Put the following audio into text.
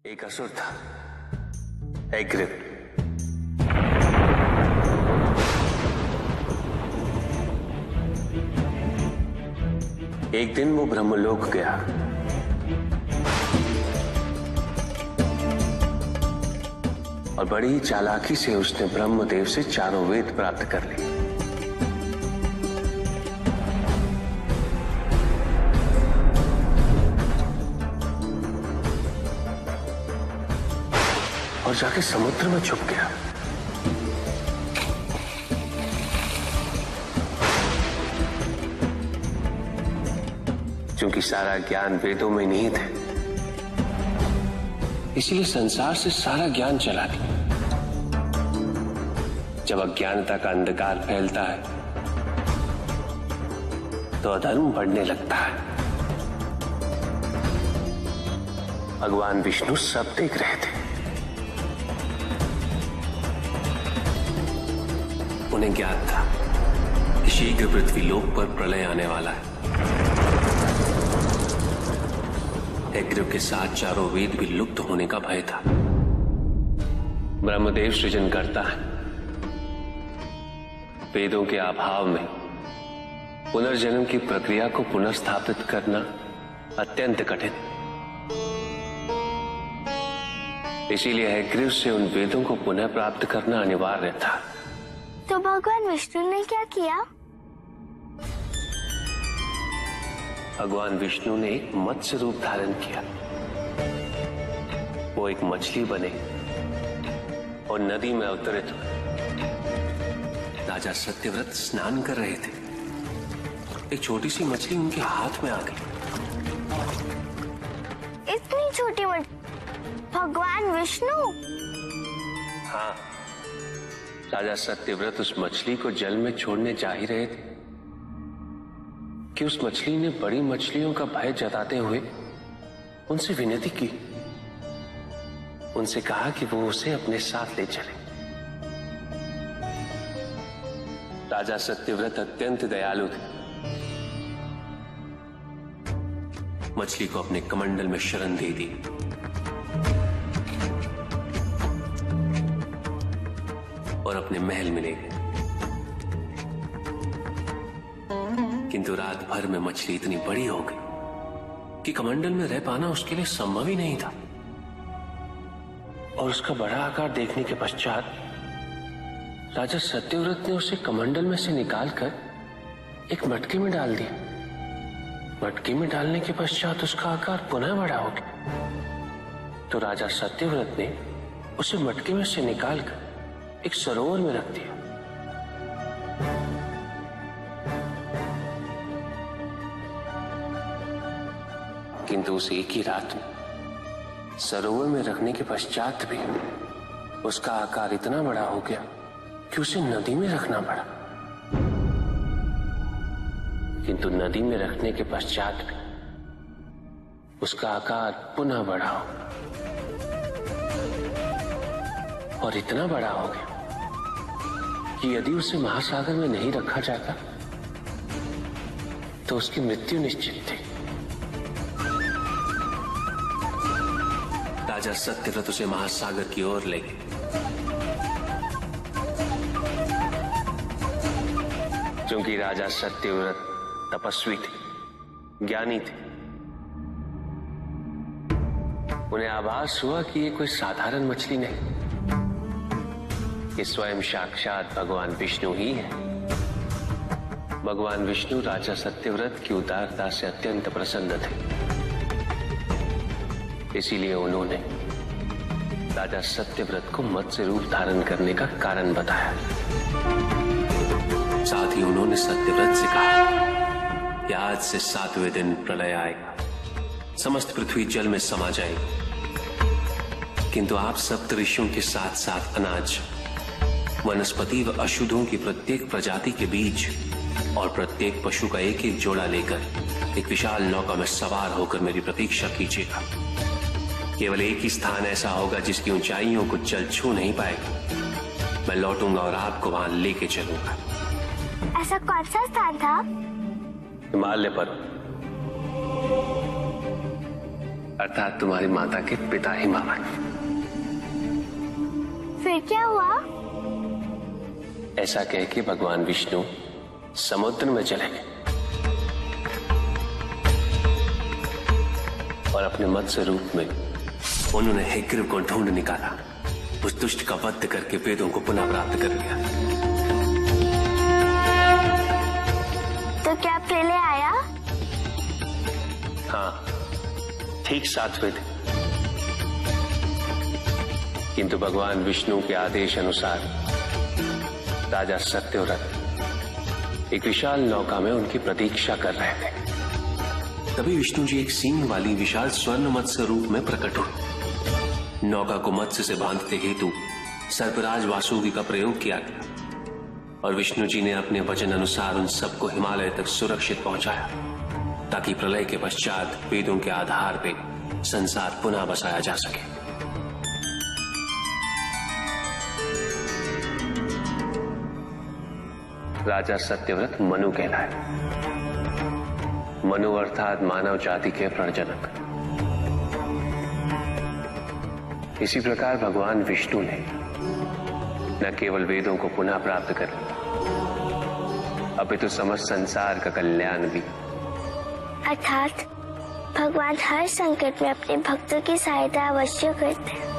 एक असुर था, एग्रिव। एक दिन वो ब्रह्मलोक गया। और बड़ी ही चालाकी से उसने ब्रह्मदेव से चारों वेद प्राप्त कर लिए। और जाके समुद्र में छुप गया। क्योंकि सारा ज्ञान वेदों में निहित है, इसीलिए संसार से सारा ज्ञान चला गया। जब अज्ञानता का अंधकार फैलता है तो अधर्म बढ़ने लगता है। भगवान विष्णु सब देख रहे थे। उन्हें ज्ञात था कि शीघ्र पृथ्वी लोक पर प्रलय आने वाला है। एग्रिव के साथ चारों वेद भी लुप्त होने का भय था। ब्रह्मदेव सृजन करता है। वेदों के अभाव में पुनर्जन्म की प्रक्रिया को पुनर्स्थापित करना अत्यंत कठिन। इसीलिए एग्रिव से उन वेदों को पुनः प्राप्त करना अनिवार्य था। तो भगवान विष्णु ने क्या किया? भगवान विष्णु ने एक मत्स्य रूप धारण किया। वो एक मछली बने और नदी में अवतरित हुए। राजा सत्यव्रत स्नान कर रहे थे। एक छोटी सी मछली उनके हाथ में आ गई। इतनी छोटी मछली? भगवान विष्णु? हाँ, राजा सत्यव्रत उस मछली को जल में छोड़ने जा ही रहे थे कि उस मछली ने बड़ी मछलियों का भय जताते हुए उनसे विनती की। उनसे कहा कि वो उसे अपने साथ ले चले। राजा सत्यव्रत अत्यंत दयालु थे। मछली को अपने कमंडल में शरण दे दी और अपने महल में ले गए। किंतु रात भर में मछली इतनी बड़ी हो गई कि कमंडल में रह पाना उसके लिए संभव ही नहीं था। और उसका बड़ा आकार देखने के पश्चात राजा सत्यव्रत ने उसे कमंडल में से निकालकर एक मटके में डाल दिया। मटके में डालने के पश्चात उसका आकार पुनः बड़ा हो गया। तो राजा सत्यव्रत ने उसे मटके में से निकालकर एक सरोवर में रख दिया। किंतु उस एक ही रात में सरोवर में रखने के पश्चात भी उसका आकार इतना बड़ा हो गया कि उसे नदी में रखना पड़ा। किंतु नदी में रखने के पश्चात भी उसका आकार पुनः बड़ा हो और इतना बड़ा हो गया कि यदि उसे महासागर में नहीं रखा जाता तो उसकी मृत्यु निश्चित थी। राजा सत्यव्रत उसे महासागर की ओर ले गए। क्योंकि राजा सत्यव्रत तपस्वी थे, ज्ञानी थे, उन्हें आभास हुआ कि ये कोई साधारण मछली नहीं, ये स्वयं साक्षात भगवान विष्णु ही है। भगवान विष्णु राजा सत्यव्रत की उदारता से अत्यंत प्रसन्न थे। इसीलिए उन्होंने राजा सत्यव्रत को मत्स्य रूप धारण करने का कारण बताया। साथ ही उन्होंने सत्यव्रत से कहा कि आज से 7वें दिन प्रलय आएगा, समस्त पृथ्वी जल में समा जाएगी। किंतु आप सप्तऋषियों के साथ साथ अनाज, वनस्पति व अशुद्धों की प्रत्येक प्रजाति के बीज और प्रत्येक पशु का एक एक जोड़ा लेकर एक विशाल नौका में सवार होकर मेरी प्रतीक्षा कीजिएगा। केवल एक ही स्थान ऐसा होगा जिसकी ऊंचाइयों को जल छू नहीं पाएगा। मैं लौटूंगा और आपको वहां लेके चलूंगा। ऐसा कौन सा स्थान था? हिमालय पर्वत। अर्थात तुम्हारी माता के पिता हिमावन। फिर क्या हुआ? ऐसा कह के भगवान विष्णु समुद्र में चले गए और अपने मत्स्य रूप में उन्होंने हेग्रीव को ढूंढ निकाला। उस दुष्ट का वध करके वेदों को पुनः प्राप्त कर लिया। तो क्या प्रलय आया? हाँ, ठीक 7 वेद। किंतु भगवान विष्णु के आदेश अनुसार राजा सत्यव्रत एक विशाल नौका में उनकी प्रतीक्षा कर रहे थे। तभी विष्णु जी एक सींग वाली विशाल स्वर्ण मत्स्य रूप में प्रकट हुए। नौका को मत्स्य से बांधते हेतु सर्पराज वासुकी का प्रयोग किया गया और विष्णु जी ने अपने वचन अनुसार उन सबको हिमालय तक सुरक्षित पहुंचाया, ताकि प्रलय के पश्चात वेदों के आधार पर संसार पुनः बसाया जा सके। राजा सत्यव्रत मनु कहलाए। मनु अर्थात मानव जाति के प्रणजनक। इसी प्रकार भगवान विष्णु ने न केवल वेदों को पुनः प्राप्त कर लिया, अपितु समस्त संसार का कल्याण भी। अर्थात भगवान हर संकट में अपने भक्तों की सहायता अवश्य करते हैं।